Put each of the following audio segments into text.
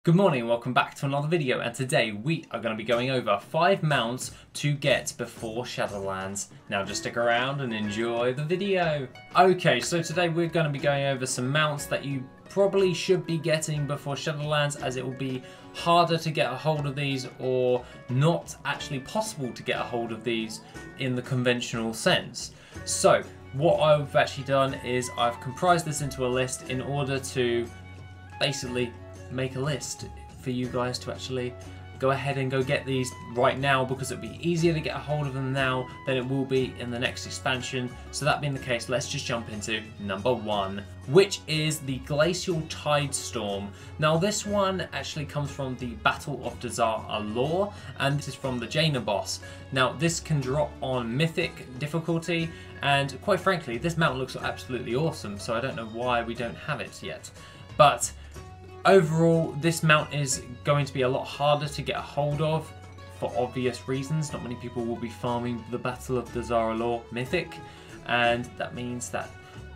Good morning, welcome back to another video, and today we are going to be going over 5 mounts to get before Shadowlands. Now just stick around and enjoy the video. Okay, so today we're going to be going over some mounts that you probably should be getting before Shadowlands, as it will be harder to get a hold of these, or not actually possible to get a hold of these in the conventional sense. So what I've actually done is I've comprised this into a list in order to basically make a list for you guys to actually go ahead and go get these right now, because it'll be easier to get a hold of them now than it will be in the next expansion. So that being the case, let's just jump into number 1, which is the Glacial Tidestorm. Now this one actually comes from the Battle of Azeroth, and this is from the Jaina boss. Now this can drop on Mythic difficulty, and quite frankly this mount looks absolutely awesome, so I don't know why we don't have it yet. But overall, this mount is going to be a lot harder to get a hold of for obvious reasons. Not many people will be farming the Battle of Azeroth Mythic, and that means that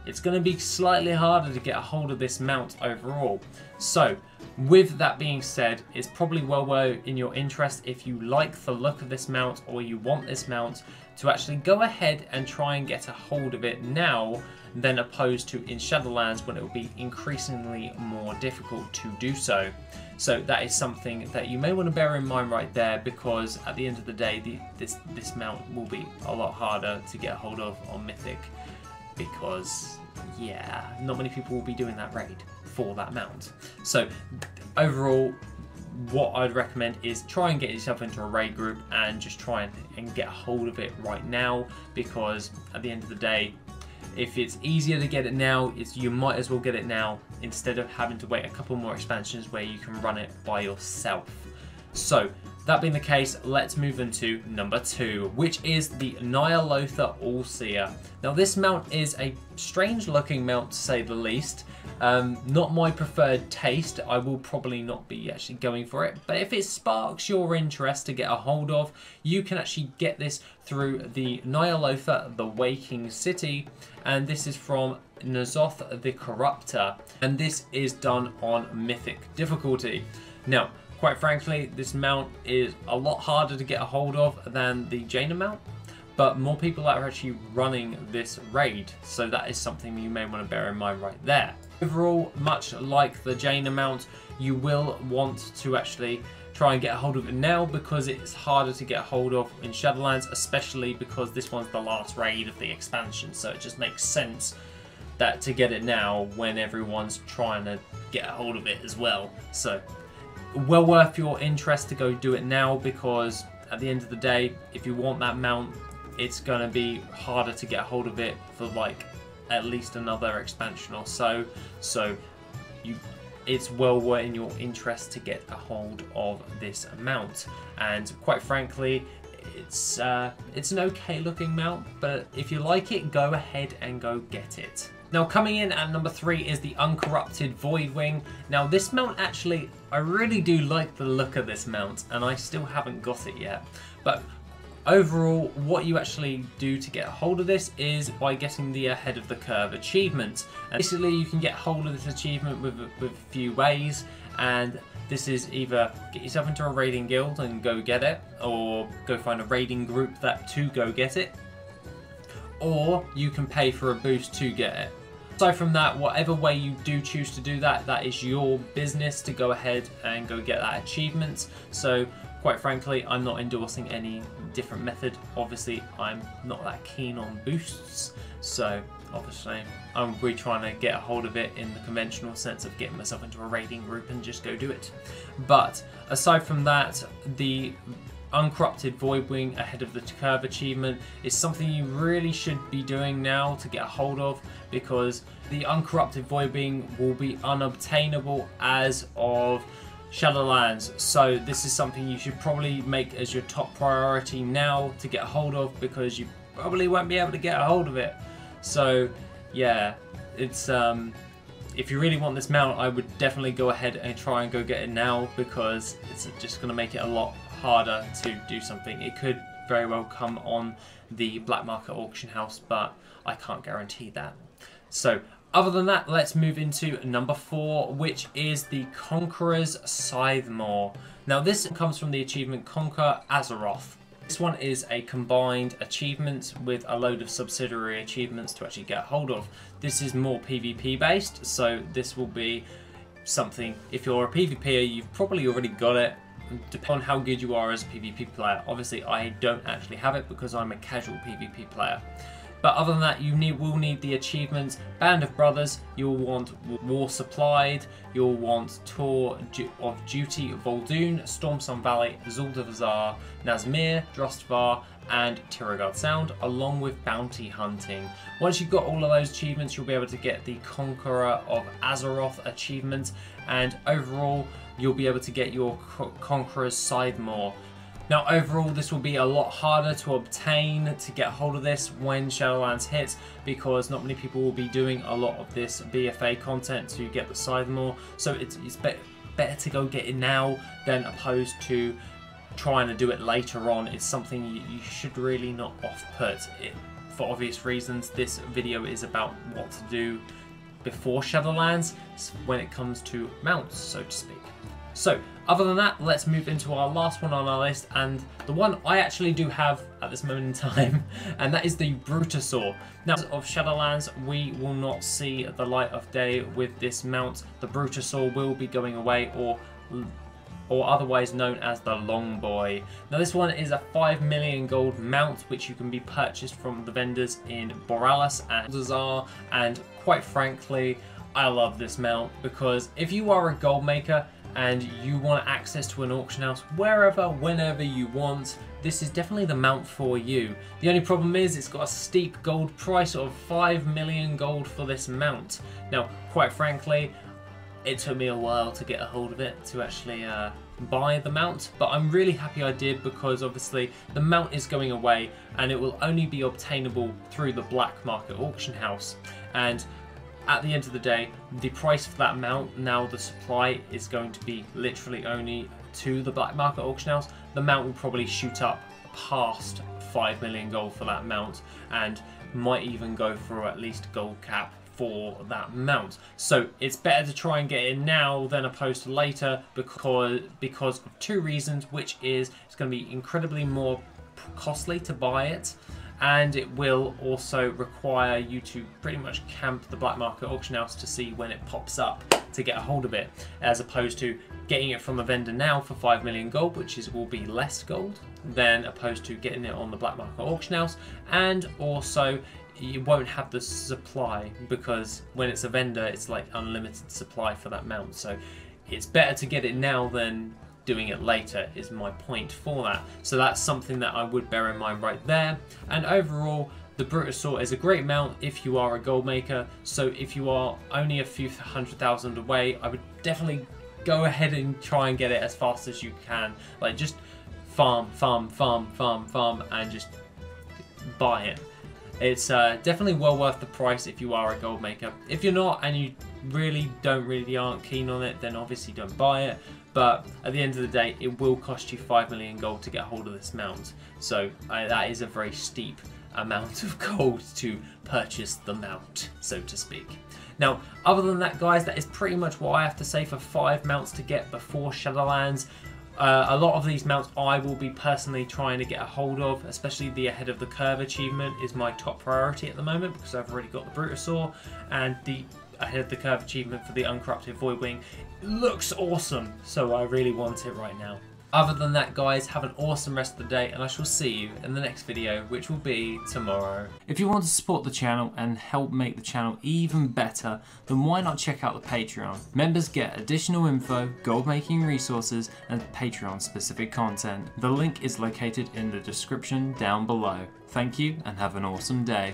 it's going to be slightly harder to get a hold of this mount overall. So with that being said, it's probably well in your interest, if you like the look of this mount or you want this mount, to actually go ahead and try and get a hold of it now, than opposed to in Shadowlands, when it will be increasingly more difficult to do so. So that is something that you may want to bear in mind right there, because at the end of the day, this mount will be a lot harder to get a hold of on Mythic, because yeah, not many people will be doing that raid for that mount. So overall, what I'd recommend is try and get yourself into a raid group and just try and get a hold of it right now, because at the end of the day, if it's easier to get it now, you might as well get it now, instead of having to wait a couple more expansions where you can run it by yourself. So that being the case, let's move into number 2, which is the Nialotha All-Seer. Now this mount is a strange looking mount, to say the least. Not my preferred taste. I will probably not be actually going for it, but if it sparks your interest to get a hold of, you can actually get this through the Nialotha, the Waking City, and this is from Nialotha the Corruptor, and this is done on Mythic difficulty. Now quite frankly, this mount is a lot harder to get a hold of than the Jaina mount, but more people are actually running this raid, so that is something you may want to bear in mind right there. Overall, much like the Jaina mount, you will want to actually try and get a hold of it now, because it's harder to get a hold of in Shadowlands, especially because this one's the last raid of the expansion, so it just makes sense that to get it now when everyone's trying to get a hold of it as well. So well worth your interest to go do it now, because at the end of the day, if you want that mount, it's going to be harder to get a hold of it for like at least another expansion or so. So it's well in your interest to get a hold of this mount, and quite frankly, it's an okay looking mount, but if you like it, go ahead and go get it. Now coming in at number 3 is the Uncorrupted Voidwing. Now this mount, actually, I really do like the look of this mount, and I still haven't got it yet. But overall, what you actually do to get a hold of this is by getting the Ahead of the Curve achievement. And basically you can get hold of this achievement with a few ways, and this is either get yourself into a raiding guild and go get it, or go find a raiding group to go get it, or you can pay for a boost to get it. Aside from that, whatever way you do choose to do that, that is your business to go ahead and go get that achievement. So quite frankly, I'm not endorsing any different method. Obviously, I'm not that keen on boosts, so obviously I'm really trying to get a hold of it in the conventional sense of getting myself into a raiding group and just go do it. But aside from that, the Uncorrupted Voidwing Ahead of the Curve achievement is something you really should be doing now to get a hold of, because the Uncorrupted Voidwing will be unobtainable as of Shadowlands. So this is something you should probably make as your top priority now to get a hold of, because you probably won't be able to get a hold of it. So yeah, it's if you really want this mount, I would definitely go ahead and try and go get it now, because it's just going to make it a lot harder to do something. It could very well come on the black market auction house, but I can't guarantee that. So Other than that, let's move into number 4, which is the Conqueror's Scythemore. Now this comes from the achievement Conqueror of Azeroth. This one is a combined achievement with a load of subsidiary achievements to actually get hold of. This is more PvP based, so this will be something, if you're a PvPer, you've probably already got it, depending on how good you are as a PvP player. Obviously I don't actually have it because I'm a casual PvP player. But other than that, you will need the achievements Band of Brothers, you'll want War Supplied, you'll want Tour of Duty Vol'dun, Stormsun Valley, Zuldavazar, Nazmir, Drustvar, and Tiragard Sound, along with Bounty Hunting. Once you've got all of those achievements, you'll be able to get the Conqueror of Azeroth achievement, and overall, you'll be able to get your Conqueror's Scythemore. Now overall, this will be a lot harder to obtain, to get hold of this when Shadowlands hits, because not many people will be doing a lot of this BFA content to get the Scythemore, so it's better to go get it now than opposed to trying to do it later on. It's something you should really not off-put. For obvious reasons, this video is about what to do before Shadowlands when it comes to mounts, so to speak. So, other than that, let's move into our last one on our list, and the one I actually do have at this moment in time, and that is the Brutosaur. Now, of Shadowlands, we will not see the light of day with this mount. The Brutosaur will be going away, or otherwise known as the Long Boy. Now, this one is a 5 million gold mount, which you can be purchased from the vendors in Borealis and Zazar, and quite frankly, I love this mount because if you are a gold maker and you want access to an auction house wherever, whenever you want, this is definitely the mount for you. The only problem is it's got a steep gold price of 5 million gold for this mount. Now, quite frankly, it took me a while to get a hold of it to actually buy the mount, but I'm really happy I did because obviously the mount is going away and it will only be obtainable through the black market auction house. And at the end of the day, the price for that mount, now the supply is going to be literally only to the black market auction house. The mount will probably shoot up past 5 million gold for that mount and might even go for at least gold cap for that mount. So it's better to try and get it now than opposed to later because of 2 reasons, which is it's going to be incredibly more costly to buy it, and it will also require you to pretty much camp the black market auction house to see when it pops up to get a hold of it, as opposed to getting it from a vendor now for 5 million gold, which will be less gold than opposed to getting it on the black market auction house. And also you won't have the supply because when it's a vendor, it's like unlimited supply for that mount. So it's better to get it now than doing it later, is my point for that. So that's something that I would bear in mind right there. And overall, the Brutosaur is a great mount if you are a gold maker. So if you are only a few 100,000 away, I would definitely go ahead and try and get it as fast as you can. Like, just farm, and just buy it. It's definitely well worth the price if you are a gold maker. If you're not and you really aren't keen on it, then obviously don't buy it. But at the end of the day, it will cost you 5 million gold to get hold of this mount. So that is a very steep amount of gold to purchase the mount, so to speak. Now, other than that, guys, that is pretty much what I have to say for 5 mounts to get before Shadowlands. A lot of these mounts I will be personally trying to get a hold of, especially the Ahead of the Curve achievement is my top priority at the moment because I've already got the Brutosaur, and the Ahead of the Curve achievement for the Uncorrupted Voidwing looks awesome, so I really want it right now. Other than that, guys, have an awesome rest of the day, and I shall see you in the next video, which will be tomorrow. If you want to support the channel and help make the channel even better, then why not check out the Patreon? Members get additional info, gold making resources, and Patreon specific content. The link is located in the description down below. Thank you and have an awesome day.